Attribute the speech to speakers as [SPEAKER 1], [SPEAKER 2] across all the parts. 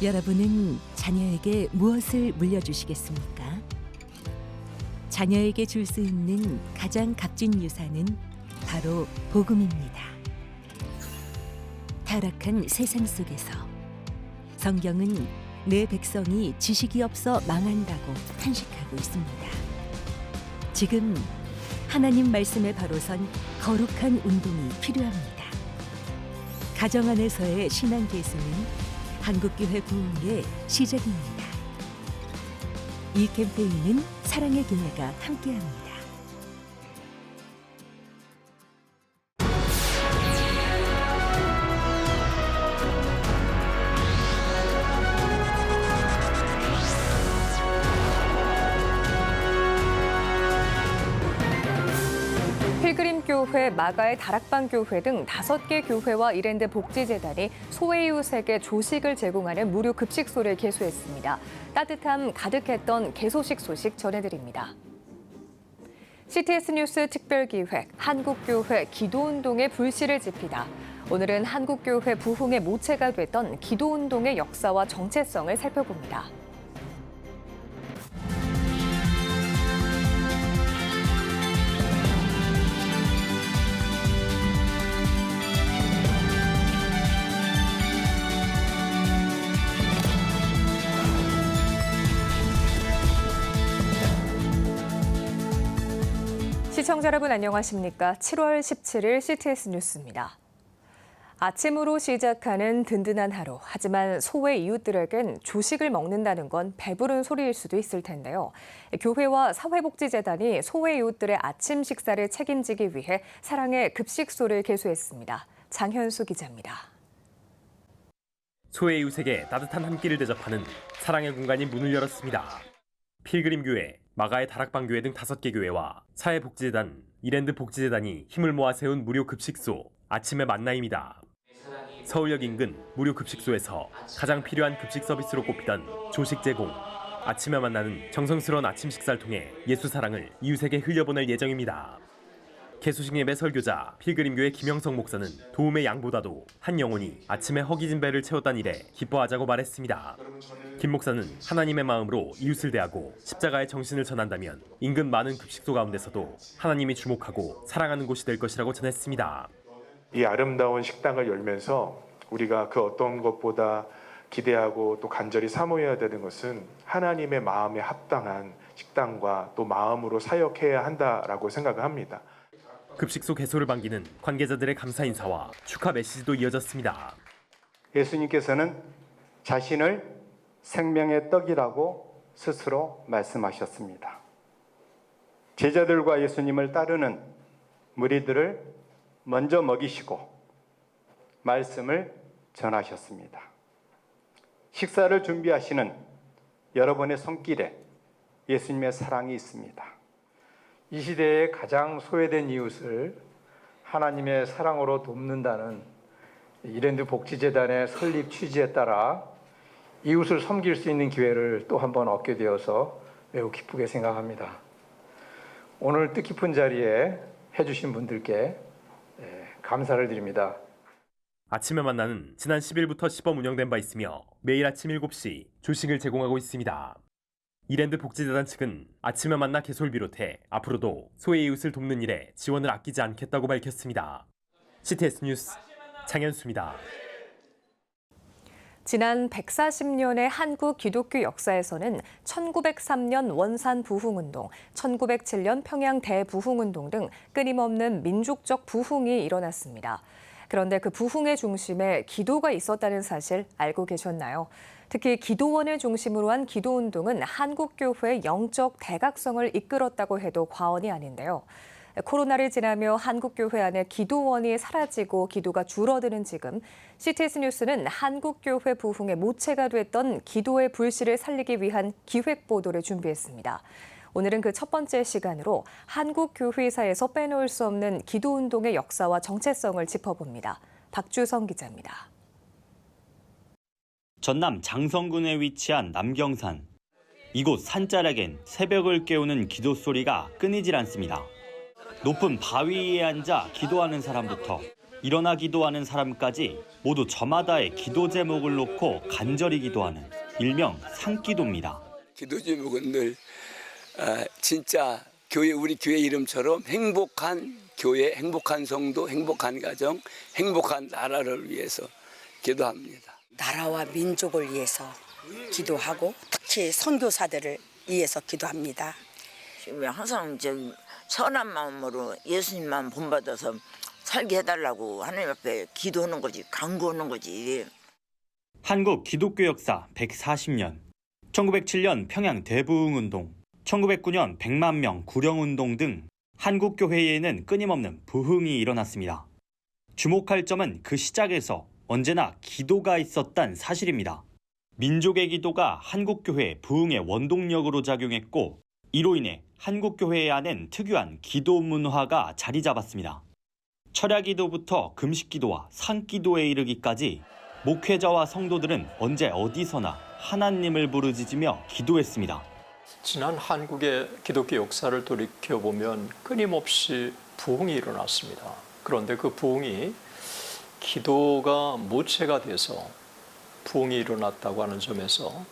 [SPEAKER 1] 여러분은 자녀에게 무엇을 물려주시겠습니까? 자녀에게 줄 수 있는 가장 값진 유산은 바로 복음입니다. 타락한 세상 속에서 성경은 내 백성이 지식이 없어 망한다고 탄식하고 있습니다. 지금 하나님 말씀에 바로 선 거룩한 운동이 필요합니다. 가정 안에서의 신앙 계승은 한국교회 부흥의 시작입니다. 이 캠페인은 사랑의 교회가 함께합니다.
[SPEAKER 2] 필그림교회, 마가의 다락방교회 등 5개 교회와 이랜드 복지재단이 소외이웃에게 조식을 제공하는 무료 급식소를 개소했습니다. 따뜻함 가득했던 개소식 소식 전해드립니다. CTS 뉴스 특별기획 한국교회 기도운동의 불씨를 지피다. 오늘은 한국교회 부흥의 모체가 됐던 기도운동의 역사와 정체성을 살펴봅니다. 시청자 여러분 안녕하십니까? 7월 17일 CTS 뉴스입니다. 아침으로 시작하는 든든한 하루. 하지만 소외 이웃들에겐 조식을 먹는다는 건 배부른 소리일 수도 있을 텐데요. 교회와 사회복지재단이 소외 이웃들의 아침 식사를 책임지기 위해 사랑의 급식소를 개소했습니다. 장현수 기자입니다.
[SPEAKER 3] 소외 이웃에게 따뜻한 한 끼를 대접하는 사랑의 공간이 문을 열었습니다. 필그림교회, 마가의 다락방교회 등 5개 교회와 사회복지재단, 이랜드 복지재단이 힘을 모아 세운 무료 급식소, 아침의 만나입니다. 서울역 인근 무료 급식소에서 가장 필요한 급식 서비스로 꼽히던 조식 제공, 아침에 만나는 정성스러운 아침 식사를 통해 예수 사랑을 이웃에게 흘려보낼 예정입니다. 개소식 예배 설교자 필그림교회 김영석 목사는 도움의 양보다도 한 영혼이 아침에 허기진 배를 채웠다는 일에 기뻐하자고 말했습니다. 김 목사는 하나님의 마음으로 이웃을 대하고 십자가의 정신을 전한다면 인근 많은 급식소 가운데서도 하나님이 주목하고 사랑하는 곳이 될 것이라고 전했습니다.
[SPEAKER 4] 이 아름다운 식당을 열면서 우리가 그 어떤 것보다 기대하고 또 간절히 사모해야 되는 것은 하나님의 마음에 합당한 식당과 또 마음으로 사역해야 한다라고 생각을 합니다.
[SPEAKER 3] 급식소 개소를 반기는 관계자들의 감사 인사와 축하 메시지도 이어졌습니다.
[SPEAKER 5] 예수님께서는 자신을 생명의 떡이라고 스스로 말씀하셨습니다. 제자들과 예수님을 따르는 무리들을 먼저 먹이시고 말씀을 전하셨습니다. 식사를 준비하시는 여러분의 손길에 예수님의 사랑이 있습니다.
[SPEAKER 6] 이 시대에 가장 소외된 이웃을 하나님의 사랑으로 돕는다는 이랜드 복지재단의 설립 취지에 따라 이웃을 섬길 수 있는 기회를 또 한 번 얻게 되어서 매우 기쁘게 생각합니다. 오늘 뜻깊은 자리에 해주신 분들께 감사를 드립니다.
[SPEAKER 3] 아침에 만나는 지난 10일부터 시범 운영된 바 있으며 매일 아침 7시 조식을 제공하고 있습니다. 이랜드 복지재단 측은 아침에 만나 개소를 비롯해 앞으로도 소외 이웃을 돕는 일에 지원을 아끼지 않겠다고 밝혔습니다. CTS 뉴스 장현수입니다.
[SPEAKER 2] 지난 140년의 한국 기독교 역사에서는 1903년 원산 부흥운동, 1907년 평양 대부흥운동 등 끊임없는 민족적 부흥이 일어났습니다. 그런데 그 부흥의 중심에 기도가 있었다는 사실 알고 계셨나요? 특히 기도원을 중심으로 한 기도운동은 한국교회의 영적 대각성을 이끌었다고 해도 과언이 아닌데요. 코로나를 지나며 한국교회 안에 기도원이 사라지고 기도가 줄어드는 지금 CTS 뉴스는 한국교회 부흥의 모체가 됐던 기도의 불씨를 살리기 위한 기획보도를 준비했습니다. 오늘은 그 첫 번째 시간으로 한국교회사에서 빼놓을 수 없는 기도운동의 역사와 정체성을 짚어봅니다. 박주성 기자입니다.
[SPEAKER 7] 전남 장성군에 위치한 남경산. 이곳 산자락엔 새벽을 깨우는 기도 소리가 끊이질 않습니다. 높은 바위 위에 앉아 기도하는 사람부터 일어나 기도하는 사람까지 모두 저마다의 기도 제목을 놓고 간절히 기도하는 일명 산기도입니다.
[SPEAKER 8] 기도 제목은 늘 진짜 우리 교회 이름처럼 행복한 교회, 행복한 성도, 행복한 가정, 행복한 나라를 위해서 기도합니다.
[SPEAKER 9] 나라와 민족을 위해서 기도하고 특히 선교사들을 위해서 기도합니다.
[SPEAKER 10] 항상 선한 마음으로 예수님만 본받아서 살게 해달라고 하나님 앞에 기도하는 거지, 간구하는 거지.
[SPEAKER 7] 한국 기독교 역사 140년, 1907년 평양 대부흥운동, 1909년 100만 명 구령운동 등 한국교회에는 끊임없는 부흥이 일어났습니다. 주목할 점은 그 시작에서 언제나 기도가 있었단 사실입니다. 민족의 기도가 한국교회 부흥의 원동력으로 작용했고 이로 인해 한국교회 안엔 특유한 기도 문화가 자리 잡았습니다. 철야기도부터 금식기도와 산기도에 이르기까지 목회자와 성도들은 언제 어디서나 하나님을 부르짖으며 기도했습니다.
[SPEAKER 11] 지난 한국의 기독교 역사를 돌이켜보면 끊임없이 부흥이 일어났습니다. 그런데 그 부흥이 기도가 모체가 돼서 부흥이 일어났다고 하는 점에서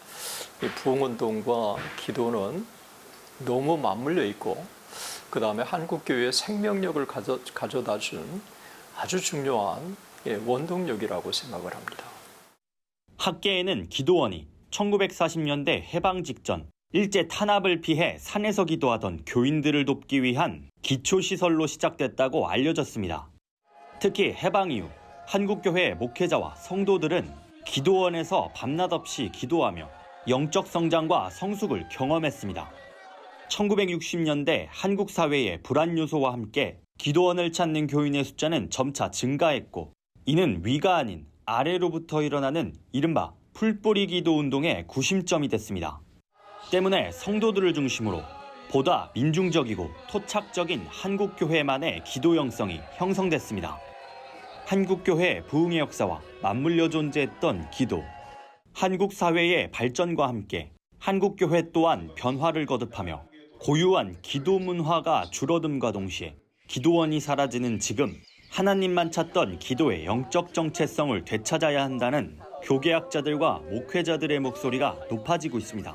[SPEAKER 11] 이 부흥운동과 기도는 너무 맞물려 있고 그 다음에 한국교회의 생명력을 가져다 준 아주 중요한 원동력이라고 생각을 합니다. 학계에는 기도원이 1940년대 해방 직전 일제 탄압을 피해 산에서 기도하던 교인들을 돕기 위한 기초시설로 시작됐다고 알려졌습니다. 특히 해방 이후 한국교회 목회자와 성도들은 기도원에서 밤낮 없이 기도하며 영적 성장과 성숙을 경험했습니다. 1960년대 한국 사회의 불안 요소와 함께 기도원을 찾는 교인의 숫자는 점차 증가했고 이는 위가 아닌 아래로부터 일어나는 이른바 풀뿌리 기도 운동의 구심점이 됐습니다. 때문에 성도들을 중심으로 보다 민중적이고 토착적인 한국교회만의 기도 영성이 형성됐습니다. 한국교회 부흥의 역사와 맞물려 존재했던 기도. 한국 사회의 발전과 함께 한국교회 또한 변화를 거듭하며 고유한 기도 문화가 줄어듦과 동시에 기도원이 사라지는 지금 하나님만 찾던 기도의 영적 정체성을 되찾아야 한다는 교계학자들과 목회자들의 목소리가 높아지고 있습니다.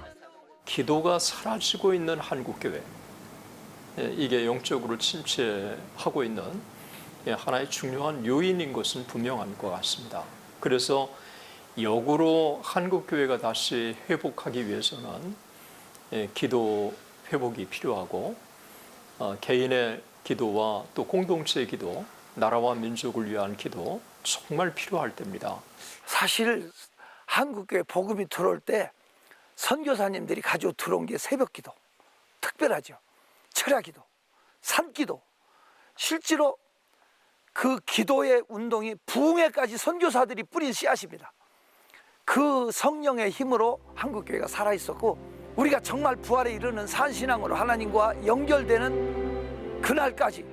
[SPEAKER 11] 기도가 사라지고 있는 한국교회, 이게 영적으로 침체하고 있는 하나의 중요한 요인인 것은 분명한 것 같습니다. 그래서 역으로 한국교회가 다시 회복하기 위해서는 기도 회복이 필요하고 개인의 기도와 또 공동체의 기도, 나라와 민족을 위한 기도 정말 필요할 때입니다.
[SPEAKER 12] 사실 한국교회 복음이 들어올 때 선교사님들이 가지고 들어온 게 새벽기도, 특별하죠. 철야기도, 산기도. 실제로 그 기도의 운동이 부흥회까지 선교사들이 뿌린 씨앗입니다. 그 성령의 힘으로 한국교회가 살아있었고 우리가 정말 부활에 이르는 산신앙으로 하나님과 연결되는 그날까지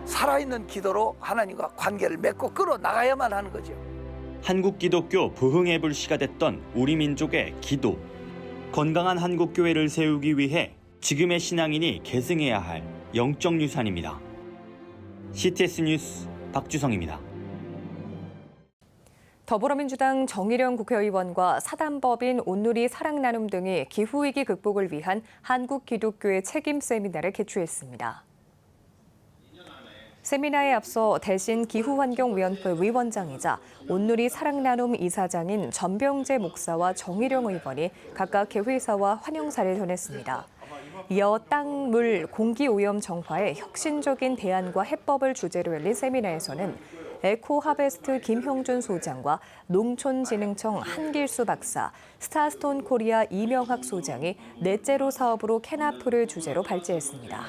[SPEAKER 12] 살아있는 기도로 하나님과 관계를 맺고 끌어나가야만 하는 거죠.
[SPEAKER 7] 한국 기독교 부흥의 불씨가 됐던 우리 민족의 기도. 건강한 한국교회를 세우기 위해 지금의 신앙인이 계승해야 할 영적 유산입니다. CTS 뉴스 박주성입니다.
[SPEAKER 2] 더불어민주당 정의령 국회의원과 사단법인 온누리 사랑나눔 등이 기후위기 극복을 위한 한국 기독교의 책임 세미나를 개최했습니다. 세미나에 앞서 대신 기후환경위원회 위원장이자 온누리 사랑나눔 이사장인 전병재 목사와 정의령 의원이 각각 개회사와 환영사를 전했습니다. 이어 땅, 물, 공기오염 정화에 혁신적인 대안과 해법을 주제로 열린 세미나에서는 에코하베스트 김형준 소장과 농촌진흥청 한길수 박사, 스타스톤 코리아 이명학 소장이 넷째로 사업으로 캐나토를 주제로 발제했습니다.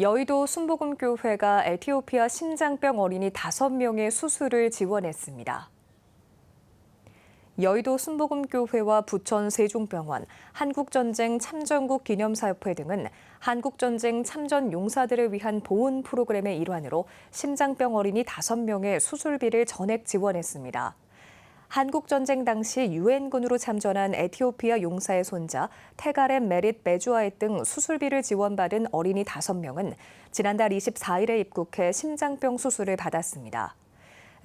[SPEAKER 2] 여의도 순복음교회가 에티오피아 심장병 어린이 5명의 수술을 지원했습니다. 여의도 순복음교회와 부천 세종병원, 한국전쟁 참전국 기념사협회 등은 한국전쟁 참전 용사들을 위한 보훈 프로그램의 일환으로 심장병 어린이 5명의 수술비를 전액 지원했습니다. 한국전쟁 당시 유엔군으로 참전한 에티오피아 용사의 손자 테가렘 메릿 메주아잇 등 수술비를 지원받은 어린이 5명은 지난달 24일에 입국해 심장병 수술을 받았습니다.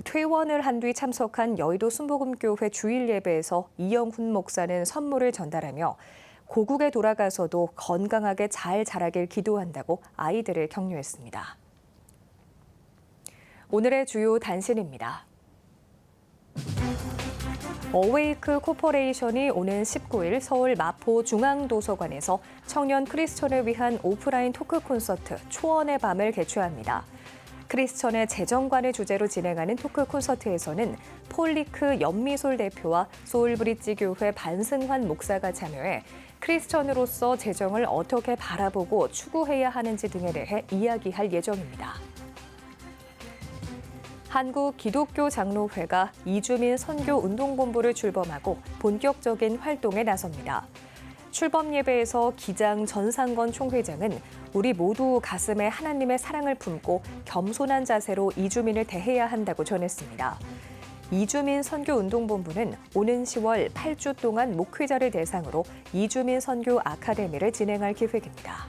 [SPEAKER 2] 퇴원을 한 뒤 참석한 여의도 순복음교회 주일 예배에서 이영훈 목사는 선물을 전달하며 고국에 돌아가서도 건강하게 잘 자라길 기도한다고 아이들을 격려했습니다. 오늘의 주요 단신입니다. 어웨이크 코퍼레이션이 오는 19일 서울 마포 중앙도서관에서 청년 크리스천을 위한 오프라인 토크 콘서트 초원의 밤을 개최합니다. 크리스천의 재정관을 주제로 진행하는 토크 콘서트에서는 폴리크 연미솔 대표와 소울브릿지 교회 반승환 목사가 참여해 크리스천으로서 재정을 어떻게 바라보고 추구해야 하는지 등에 대해 이야기할 예정입니다. 한국기독교장로회가 이주민 선교운동본부를 출범하고 본격적인 활동에 나섭니다. 출범 예배에서 기장 전상건 총회장은 우리 모두 가슴에 하나님의 사랑을 품고 겸손한 자세로 이주민을 대해야 한다고 전했습니다. 이주민 선교운동본부는 오는 10월 8주 동안 목회자를 대상으로 이주민 선교 아카데미를 진행할 계획입니다.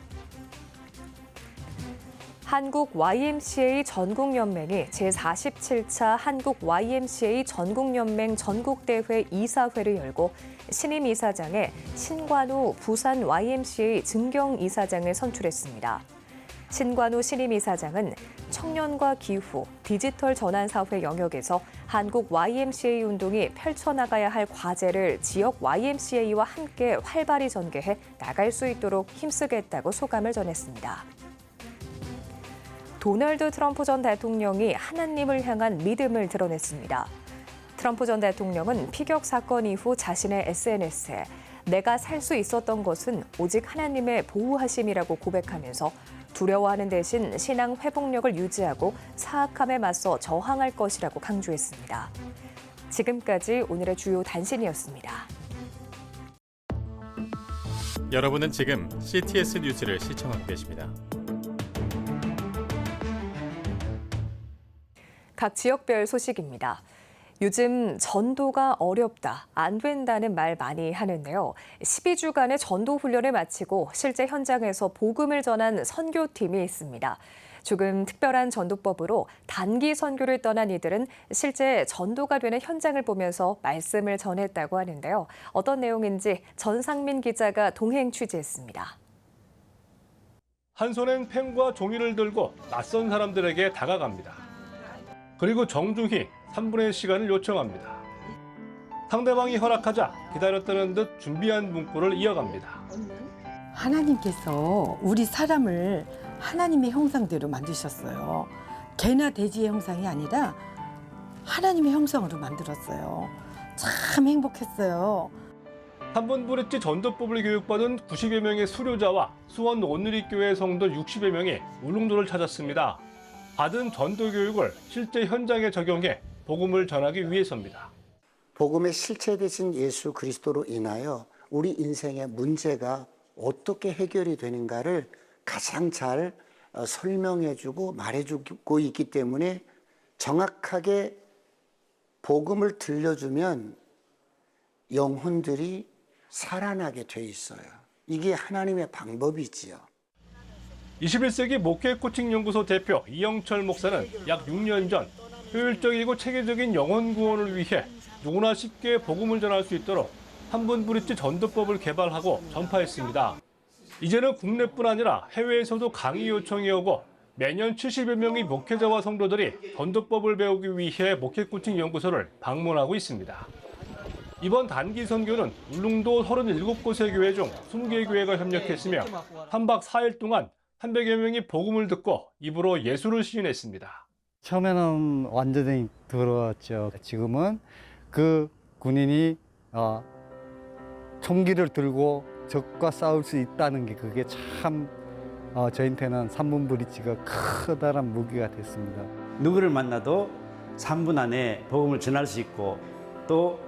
[SPEAKER 2] 한국 YMCA 전국연맹이 제47차 한국 YMCA 전국연맹 전국대회 이사회를 열고 신임 이사장에 신관우 부산 YMCA 증경 이사장을 선출했습니다. 신관우 신임 이사장은 청년과 기후, 디지털 전환사회 영역에서 한국 YMCA 운동이 펼쳐나가야 할 과제를 지역 YMCA와 함께 활발히 전개해 나갈 수 있도록 힘쓰겠다고 소감을 전했습니다. 도널드 트럼프 전 대통령이 하나님을 향한 믿음을 드러냈습니다. 트럼프 전 대통령은 피격 사건 이후 자신의 SNS에 내가 살 수 있었던 것은 오직 하나님의 보호하심이라고 고백하면서 두려워하는 대신 신앙 회복력을 유지하고 사악함에 맞서 저항할 것이라고 강조했습니다. 지금까지 오늘의 주요 단신이었습니다.
[SPEAKER 13] 여러분은 지금 CTS 뉴스를 시청하고 계십니다.
[SPEAKER 2] 각 지역별 소식입니다. 요즘 전도가 어렵다, 안 된다는 말 많이 하는데요. 12주간의 전도 훈련을 마치고 실제 현장에서 복음을 전한 선교팀이 있습니다. 조금 특별한 전도법으로 단기 선교를 떠난 이들은 실제 전도가 되는 현장을 보면서 말씀을 전했다고 하는데요. 어떤 내용인지 전상민 기자가 동행 취재했습니다.
[SPEAKER 14] 한 손엔 펜과 종이를 들고 낯선 사람들에게 다가갑니다. 그리고 정중히 3분의 시간을 요청합니다. 상대방이 허락하자 기다렸다는 듯 준비한 문구를 이어갑니다.
[SPEAKER 15] 하나님께서 우리 사람을 하나님의 형상대로 만드셨어요. 개나 돼지의 형상이 아니라 하나님의 형상으로 만들었어요. 참 행복했어요.
[SPEAKER 14] 한분브릿지 전도법을 교육받은 90여 명의 수료자와 수원 온누리교회 성도 60여 명이 울릉도를 찾았습니다. 받은 전도 교육을 실제 현장에 적용해 복음을 전하기 위해서입니다.
[SPEAKER 16] 복음의 실체 되신 예수 그리스도로 인하여 우리 인생의 문제가 어떻게 해결이 되는가를 가장 잘 설명해주고 말해주고 있기 때문에 정확하게 복음을 들려주면 영혼들이 살아나게 돼 있어요. 이게 하나님의 방법이지요.
[SPEAKER 14] 21세기 목회 코칭 연구소 대표 이영철 목사는 약 6년 전 효율적이고 체계적인 영혼 구원을 위해 누구나 쉽게 복음을 전할 수 있도록 한분브릿지 전도법을 개발하고 전파했습니다. 이제는 국내뿐 아니라 해외에서도 강의 요청이 오고 매년 70여 명의 목회자와 성도들이 전도법을 배우기 위해 목회 코칭 연구소를 방문하고 있습니다. 이번 단기 선교는 울릉도 37곳의 교회 중 20개의 교회가 협력했으며 3박 4일 동안 300여 명이 복음을 듣고 입으로 예수를 시인했습니다.
[SPEAKER 17] 처음에는 완전히 더러웠죠. 지금은 그 군인이 총기를 들고 적과 싸울 수 있다는 게 그게 참 저희한테는 3분 브릿지가 커다란 무기가 됐습니다.
[SPEAKER 18] 누구를 만나도 3분 안에 복음을 전할 수 있고 또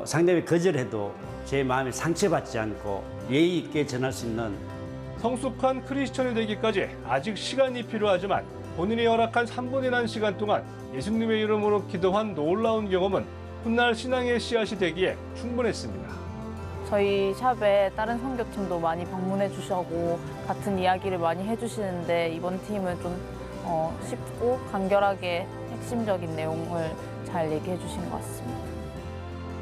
[SPEAKER 18] 상대방이 거절해도 제 마음에 상처받지 않고 예의 있게 전할 수 있는
[SPEAKER 14] 성숙한 크리스천이 되기까지 아직 시간이 필요하지만 본인이 허락한 3분이라는 시간 동안 예수님의 이름으로 기도한 놀라운 경험은 훗날 신앙의 씨앗이 되기에 충분했습니다.
[SPEAKER 19] 저희 샵에 다른 선교팀도 많이 방문해 주시고 같은 이야기를 많이 해주시는데 이번 팀은 좀 쉽고 간결하게 핵심적인 내용을 잘 얘기해 주신 것 같습니다.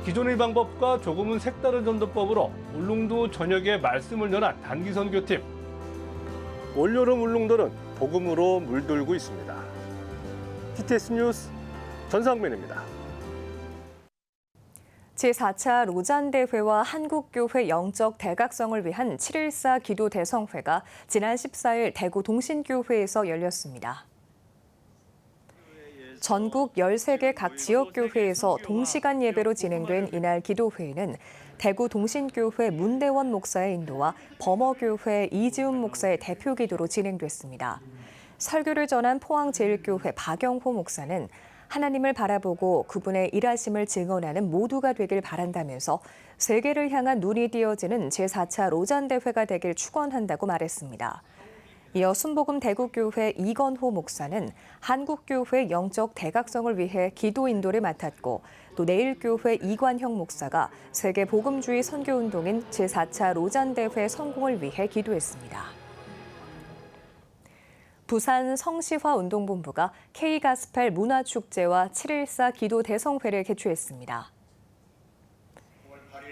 [SPEAKER 14] 기존의 방법과 조금은 색다른 전도법으로 울릉도 전역에 말씀을 전한 단기 선교팀. 올여름 울릉도는 복음으로 물들고 있습니다. CTS 뉴스 전상민입니다.
[SPEAKER 2] 제4차 로잔대회와 한국교회 영적 대각성을 위한 7.14 기도 대성회가 지난 14일 대구 동신교회에서 열렸습니다. 전국 13개 각 지역교회에서 동시간 예배로 진행된 이날 기도회에는 대구 동신교회 문대원 목사의 인도와 범어교회 이지훈 목사의 대표 기도로 진행됐습니다. 설교를 전한 포항제일교회 박영호 목사는 하나님을 바라보고 그분의 일하심을 증언하는 모두가 되길 바란다면서 세계를 향한 눈이 띄어지는 제4차 로잔대회가 되길 축원한다고 말했습니다. 이어 순복음 대구교회 이건호 목사는 한국교회 영적 대각성을 위해 기도 인도를 맡았고 또 내일교회 이관형 목사가 세계 복음주의 선교운동인 제4차 로잔대회 성공을 위해 기도했습니다. 부산 성시화운동본부가 K가스펠 문화축제와 7.14 기도 대성회를 개최했습니다.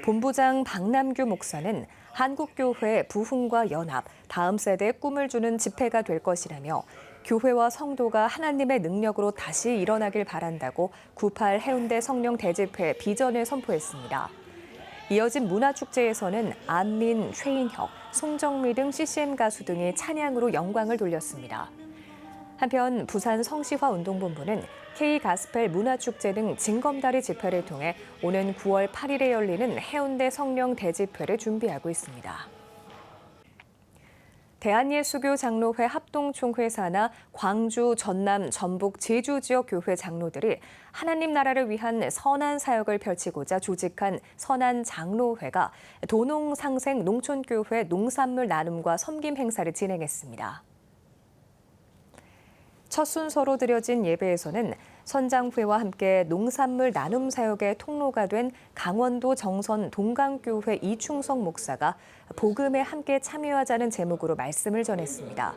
[SPEAKER 2] 본부장 박남규 목사는 한국교회 부흥과 연합, 다음 세대에 꿈을 주는 집회가 될 것이라며 교회와 성도가 하나님의 능력으로 다시 일어나길 바란다고 98 해운대 성령 대집회 비전을 선포했습니다. 이어진 문화축제에서는 안민, 최인혁, 송정미 등 CCM 가수 등이 찬양으로 영광을 돌렸습니다. 한편 부산 성시화운동본부는 K가스펠 문화축제 등 징검다리 집회를 통해 오는 9월 8일에 열리는 해운대 성령 대집회를 준비하고 있습니다. 대한예수교 장로회 합동총회 산하 광주, 전남, 전북, 제주 지역 교회 장로들이 하나님 나라를 위한 선한 사역을 펼치고자 조직한 선한 장로회가 도농상생 농촌교회 농산물 나눔과 섬김 행사를 진행했습니다. 첫 순서로 드려진 예배에서는 선장회와 함께 농산물 나눔 사역의 통로가 된 강원도 정선 동강교회 이충성 목사가 복음에 함께 참여하자는 제목으로 말씀을 전했습니다.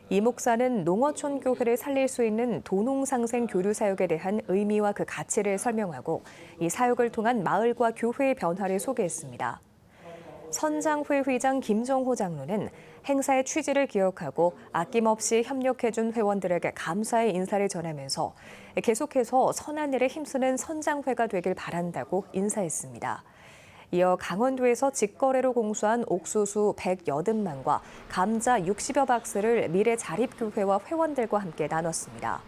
[SPEAKER 2] 이 목사는 농어촌 교회를 살릴 수 있는 도농상생 교류 사역에 대한 의미와 그 가치를 설명하고 이 사역을 통한 마을과 교회의 변화를 소개했습니다. 선장회 회장 김정호 장로는 행사의 취지를 기억하고 아낌없이 협력해준 회원들에게 감사의 인사를 전하면서 계속해서 선한 일에 힘쓰는 선장회가 되길 바란다고 인사했습니다. 이어 강원도에서 직거래로 공수한 옥수수 180만과 감자 60여 박스를 미래자립교회와 회원들과 함께 나눴습니다.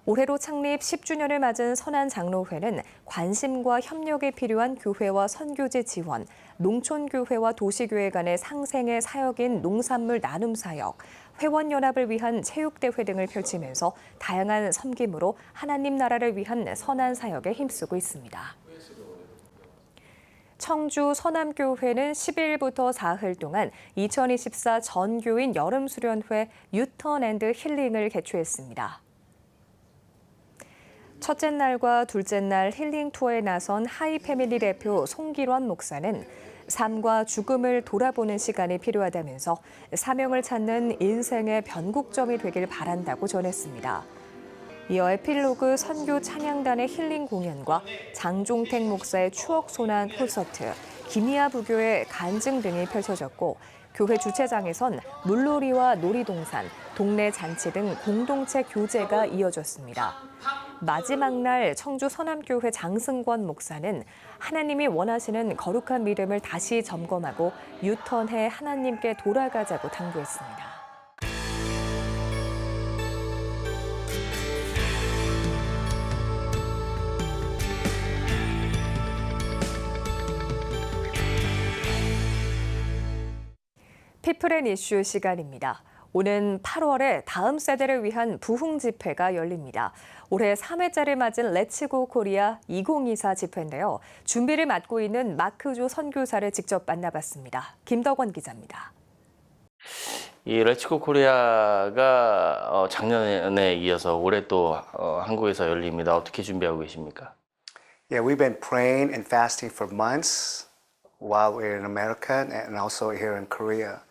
[SPEAKER 2] 올해로 창립 10주년을 맞은 선한 장로회는 관심과 협력이 필요한 교회와 선교지 지원, 농촌교회와 도시교회 간의 상생의 사역인 농산물 나눔 사역, 회원연합을 위한 체육대회 등을 펼치면서 다양한 섬김으로 하나님 나라를 위한 선한 사역에 힘쓰고 있습니다. 청주 서남교회는 10일부터 4흘 동안 2024 전교인 여름수련회 유턴&드 힐링을 개최했습니다. 첫째 날과 둘째 날 힐링 투어에 나선 하이패밀리 대표 송기론 목사는 삶과 죽음을 돌아보는 시간이 필요하다면서 사명을 찾는 인생의 변곡점이 되길 바란다고 전했습니다. 이어 에필로그 선교 찬양단의 힐링 공연과 장종택 목사의 추억 소난 콘서트, 김희아 부교의 간증 등이 펼쳐졌고 교회 주차장에선 물놀이와 놀이동산, 동네 잔치 등 공동체 교제가 이어졌습니다. 마지막 날 청주 서남교회 장승권 목사는 하나님이 원하시는 거룩한 믿음을 다시 점검하고 유턴해 하나님께 돌아가자고 당부했습니다. 피플앤이슈 시간입니다. 오는 8월에 다음 세대를 위한 부흥 집회가 열립니다. 올해 3회째를 맞은 렛츠고 코리아 2024 집회인데요. 준비를 맡고 있는 마크조 선교사를 직접 만나봤습니다. 김덕원 기자입니다.
[SPEAKER 20] 이 렛츠고 코리아가 작년에 이어서 올해 또 한국에서 열립니다. 어떻게 준비하고 계십니까?
[SPEAKER 16] Yeah, we've been praying and fasting for months while we're in America and also here in Korea.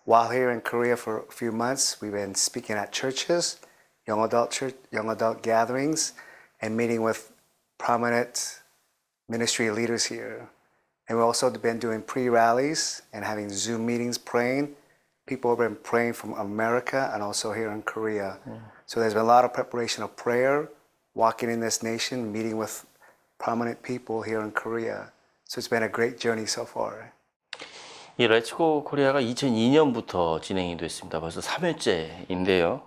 [SPEAKER 16] While here in Korea for a few months, we've been speaking at churches, young adult gatherings, and meeting with prominent ministry leaders here. And we've also been doing pre-rallies and having Zoom meetings praying. People have been praying from America and also here in Korea. So there's been a lot of preparation of prayer, walking in this nation, meeting with prominent people here in Korea. So it's been a great journey so far.
[SPEAKER 20] 이 렛츠고 코리아가 2002년부터 진행이 됐습니다. 벌써 3회째인데요.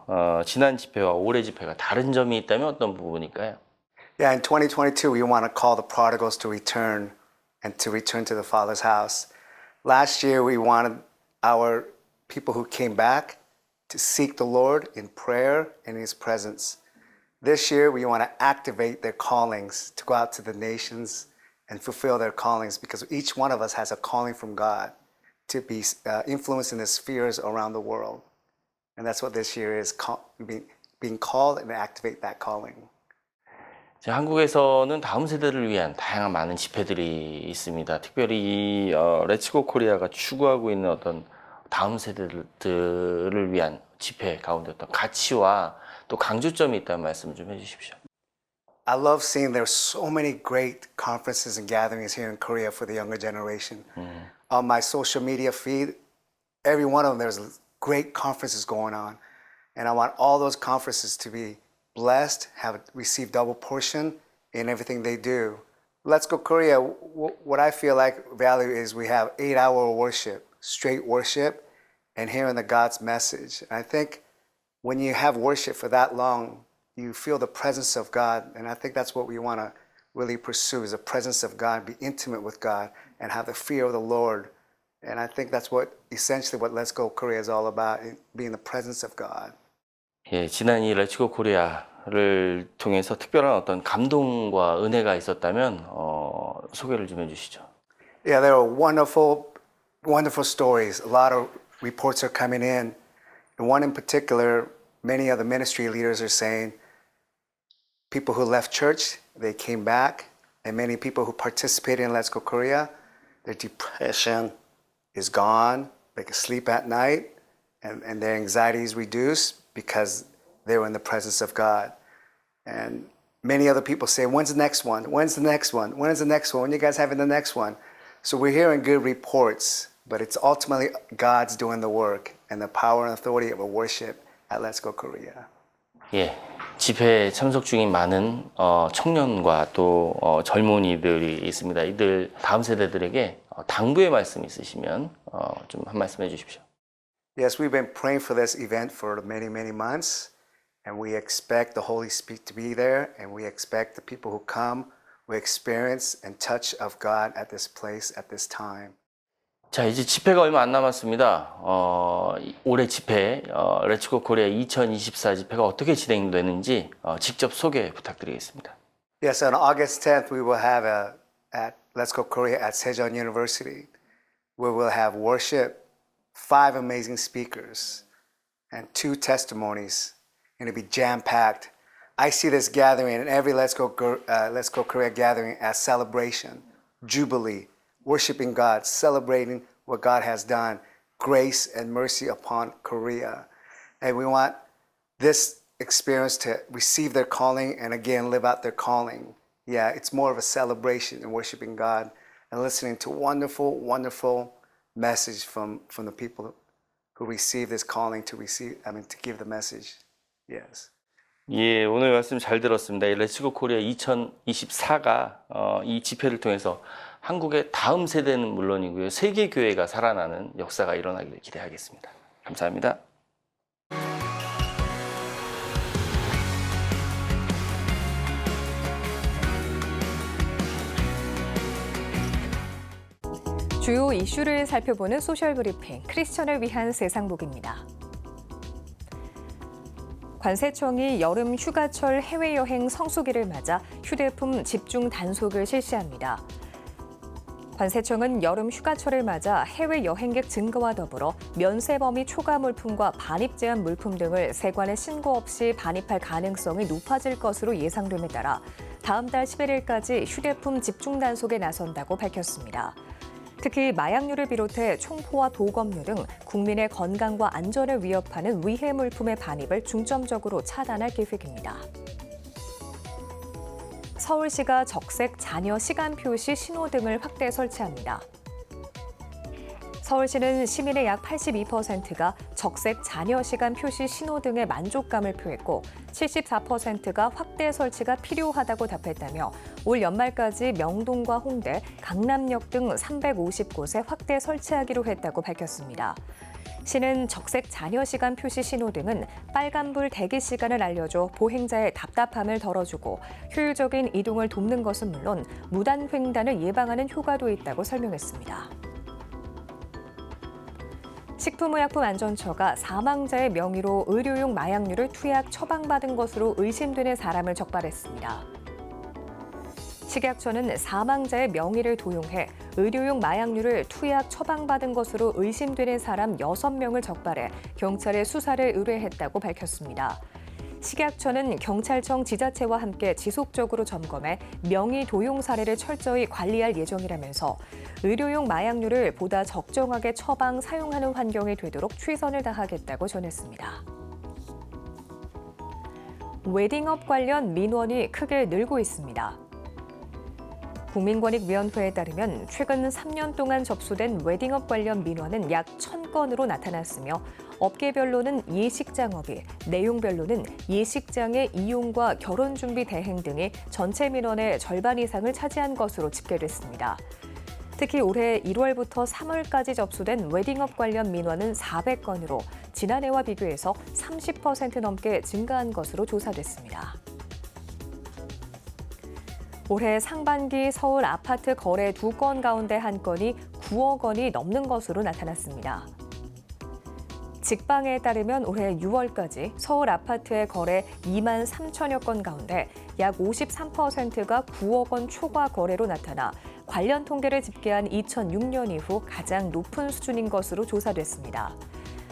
[SPEAKER 20] 지난 집회와 올해 집회가 다른 점이 있다면 어떤 부분일까요?
[SPEAKER 16] Yeah, in 2022, we want to call the prodigals to return and to return to the Father's house. Last year, we wanted our people who came back to seek the Lord in prayer and in His presence. This year, we want to activate their callings to go out to the nations and fulfill their callings, because each one of us has a calling from God to be influencing the spheres around the world. And that's what this year is, being called and activate that calling.
[SPEAKER 20] 한국에서는 다음 세대를 위한 다양한 많은 집회들이 있습니다. 특별히 이 렛츠고 코리아가 추구하고 있는 어떤 다음 세대들을 위한 집회 가운데 어떤 가치와 또 강조점이 있다는 말씀 좀 해주십시오.
[SPEAKER 16] I love seeing there's so many great conferences and gatherings here in Korea for the younger generation. On my social media feed, every one of them, there's great conferences going on. And I want all those conferences to be blessed, receive double portion in everything they do. Let's Go Korea, what I feel like value is we have 8-hour worship, straight worship, and hearing the God's message. And I think when you have worship for that long, you feel the presence of God. And I think that's what we want to really pursue, is the presence of God, be intimate with God, and have the fear of the Lord. And I think that's essentially what Let's Go Korea is all about, being the presence of God.
[SPEAKER 20] 예, 지난 이 렛츠고 코리아를 통해서 특별한 어떤 감동과 은혜가 있었다면 소개를 좀 해주시죠.
[SPEAKER 16] Yeah, there are wonderful stories. A lot of reports are coming in. And one in particular, many of the ministry leaders are saying people who left church, they came back. And many people who participated in Let's Go Korea, their depression is gone. They can sleep at night, and their anxiety is reduced because they were in the presence of God. And many other people say, when's the next one? When's the next one? When is the next one? When are you guys having the next one? So we're hearing good reports, but it's ultimately God's doing the work and the power and authority of a worship at Let's Go Korea.
[SPEAKER 20] 예, 집회에 참석 중인 많은 청년과 또 젊은이들이 있습니다. 이들 다음 세대들에게 당부의 말씀 있으시면 좀 한 말씀 해주십시오.
[SPEAKER 16] Yes, we've been praying for this event for many, many months, and we expect the Holy Spirit to be there, and we expect the people who come will experience and touch of God at this place, at this time.
[SPEAKER 20] 자, 이제 집회가 얼마 안 남았습니다. 올해 집회, 렛츠고 코리아 2024 집회가 어떻게 진행되는지 직접 소개 부탁드리겠습니다.
[SPEAKER 16] Yes, on August 10th, we will have at Let's Go Korea at Sejong University, where we'll have worship, 5 amazing speakers, and 2 testimonies, and it'll be jam-packed. I see this gathering and every Let's Go Korea gathering as celebration, jubilee, worshiping God, celebrating what God has done, grace and mercy upon Korea. And we want this experience to receive their calling and again live out their calling. Yeah, it's more of a celebration and worshiping God and listening to wonderful message from the people who receive this calling to give the message. Yes.
[SPEAKER 20] 예, 오늘 말씀 잘 들었습니다. 렛츠고 코리아 2024가 이 집회를 통해서 한국의 다음 세대는 물론이고요. 세계 교회가 살아나는 역사가 일어나기를 기대하겠습니다. 감사합니다.
[SPEAKER 2] 주요 이슈를 살펴보는 소셜 브리핑, 크리스천을 위한 세상복입니다. 관세청이 여름 휴가철 해외여행 성수기를 맞아 휴대폰 집중 단속을 실시합니다. 관세청은 여름 휴가철을 맞아 해외 여행객 증가와 더불어 면세 범위 초과 물품과 반입 제한 물품 등을 세관에 신고 없이 반입할 가능성이 높아질 것으로 예상됨에 따라 다음 달 11일까지 휴대폰 집중 단속에 나선다고 밝혔습니다. 특히 마약류를 비롯해 총포와 도검류 등 국민의 건강과 안전을 위협하는 위해 물품의 반입을 중점적으로 차단할 계획입니다. 서울시가 적색 잔여 시간 표시 신호등을 확대 설치합니다. 서울시는 시민의 약 82%가 적색 잔여 시간 표시 신호등에 만족감을 표했고 74%가 확대 설치가 필요하다고 답했다며 올 연말까지 명동과 홍대, 강남역 등 350곳에 확대 설치하기로 했다고 밝혔습니다. 시는 적색 잔여 시간 표시 신호등은 빨간불 대기 시간을 알려줘 보행자의 답답함을 덜어주고 효율적인 이동을 돕는 것은 물론 무단 횡단을 예방하는 효과도 있다고 설명했습니다. 식품의약품안전처가 사망자의 명의로 의료용 마약류를 투약 처방받은 것으로 의심되는 사람을 적발했습니다. 식약처는 사망자의 명의를 도용해 의료용 마약류를 투약 처방받은 것으로 의심되는 사람 6명을 적발해 경찰에 수사를 의뢰했다고 밝혔습니다. 식약처는 경찰청 지자체와 함께 지속적으로 점검해 명의 도용 사례를 철저히 관리할 예정이라면서 의료용 마약류를 보다 적정하게 처방, 사용하는 환경이 되도록 최선을 다하겠다고 전했습니다. 웨딩업 관련 민원이 크게 늘고 있습니다. 국민권익위원회에 따르면 최근 3년 동안 접수된 웨딩업 관련 민원은 약 1,000건으로 나타났으며 업계별로는 예식장업이, 내용별로는 예식장의 이용과 결혼준비 대행 등이 전체 민원의 절반 이상을 차지한 것으로 집계됐습니다. 특히 올해 1월부터 3월까지 접수된 웨딩업 관련 민원은 400건으로 지난해와 비교해서 30% 넘게 증가한 것으로 조사됐습니다. 올해 상반기 서울 아파트 거래 2건 가운데 1건이 9억 원이 넘는 것으로 나타났습니다. 직방에 따르면 올해 6월까지 서울 아파트의 거래 2만 3천여 건 가운데 약 53%가 9억 원 초과 거래로 나타나 관련 통계를 집계한 2006년 이후 가장 높은 수준인 것으로 조사됐습니다.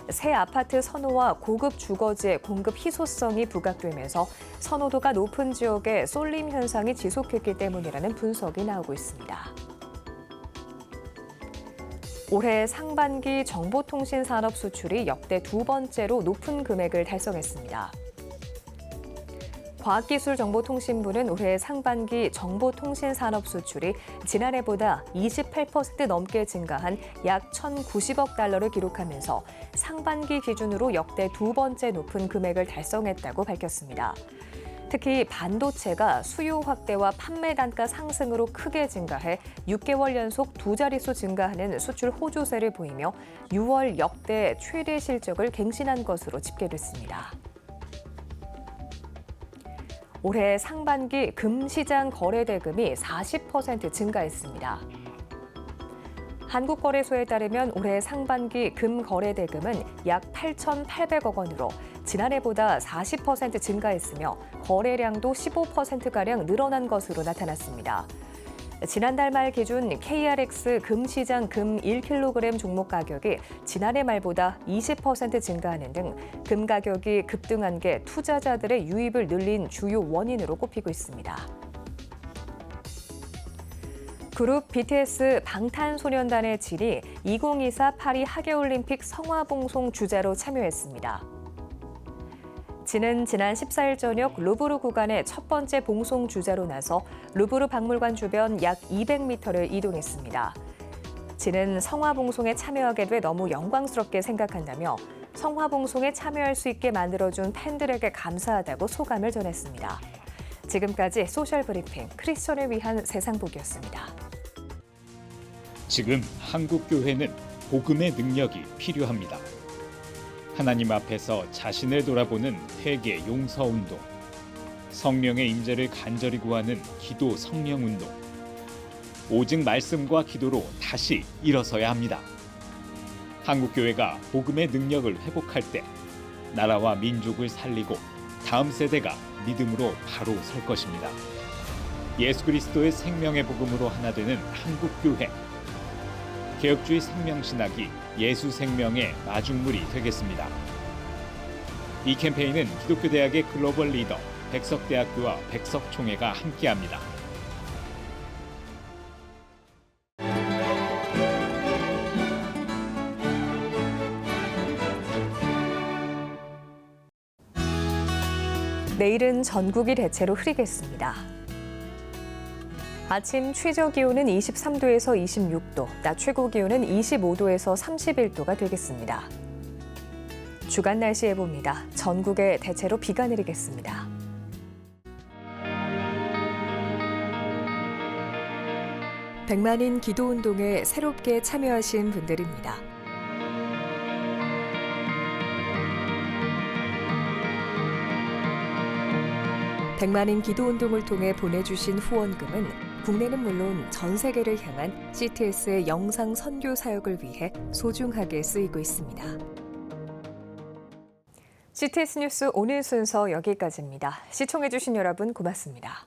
[SPEAKER 2] 새 아파트 선호와 고급 주거지의 공급 희소성이 부각되면서 선호도가 높은 지역에 쏠림 현상이 지속했기 때문이라는 분석이 나오고 있습니다. 올해 상반기 정보통신산업 수출이 역대 2번째로 높은 금액을 달성했습니다. 과학기술정보통신부는 올해 상반기 정보통신산업 수출이 지난해보다 28% 넘게 증가한 약 1,090억 달러를 기록하면서 상반기 기준으로 역대 2번째 높은 금액을 달성했다고 밝혔습니다. 특히 반도체가 수요 확대와 판매 단가 상승으로 크게 증가해 6개월 연속 2자릿수 증가하는 수출 호조세를 보이며 6월 역대 최대 실적을 갱신한 것으로 집계됐습니다. 올해 상반기 금시장 거래대금이 40% 증가했습니다. 한국거래소에 따르면 올해 상반기 금 거래대금은 약 8,800억 원으로 지난해보다 40% 증가했으며 거래량도 15%가량 늘어난 것으로 나타났습니다. 지난달 말 기준 KRX 금시장 금 1kg 종목 가격이 지난해 말보다 20% 증가하는 등 금 가격이 급등한 게 투자자들의 유입을 늘린 주요 원인으로 꼽히고 있습니다. 그룹 BTS 방탄소년단의 진이 2024 파리 하계올림픽 성화봉송 주자로 참여했습니다. 진은 지난 14일 저녁 루브르 구간의 첫 번째 봉송 주자로 나서 루브르 박물관 주변 약 200m를 이동했습니다. 진은 성화봉송에 참여하게 돼 너무 영광스럽게 생각한다며 성화봉송에 참여할 수 있게 만들어준 팬들에게 감사하다고 소감을 전했습니다. 지금까지 소셜브리핑 크리스천을 위한 세상복이었습니다.
[SPEAKER 21] 지금 한국교회는 복음의 능력이 필요합니다. 하나님 앞에서 자신을 돌아보는 회개 용서 운동, 성령의 임재를 간절히 구하는 기도 성령 운동, 오직 말씀과 기도로 다시 일어서야 합니다. 한국교회가 복음의 능력을 회복할 때 나라와 민족을 살리고 다음 세대가 믿음으로 바로 설 것입니다. 예수 그리스도의 생명의 복음으로 하나 되는 한국교회. 개혁주의 생명신학이 예수 생명의 마중물이 되겠습니다. 이 캠페인은 기독교대학의 글로벌 리더 백석대학교와 백석총회가 함께합니다.
[SPEAKER 2] 내일은 전국이 대체로 흐리겠습니다. 아침 최저 기온은 23도에서 26도, 낮 최고 기온은 25도에서 31도가 되겠습니다. 주간 날씨 예보입니다. 전국에 대체로 비가 내리겠습니다. 백만인 기도운동에 새롭게 참여하신 분들입니다. 백만인 기도운동을 통해 보내주신 후원금은 국내는 물론 전 세계를 향한 CTS의 영상 선교 사역을 위해 소중하게 쓰이고 있습니다. CTS 뉴스 오늘 순서 여기까지입니다. 시청해주신 여러분 고맙습니다.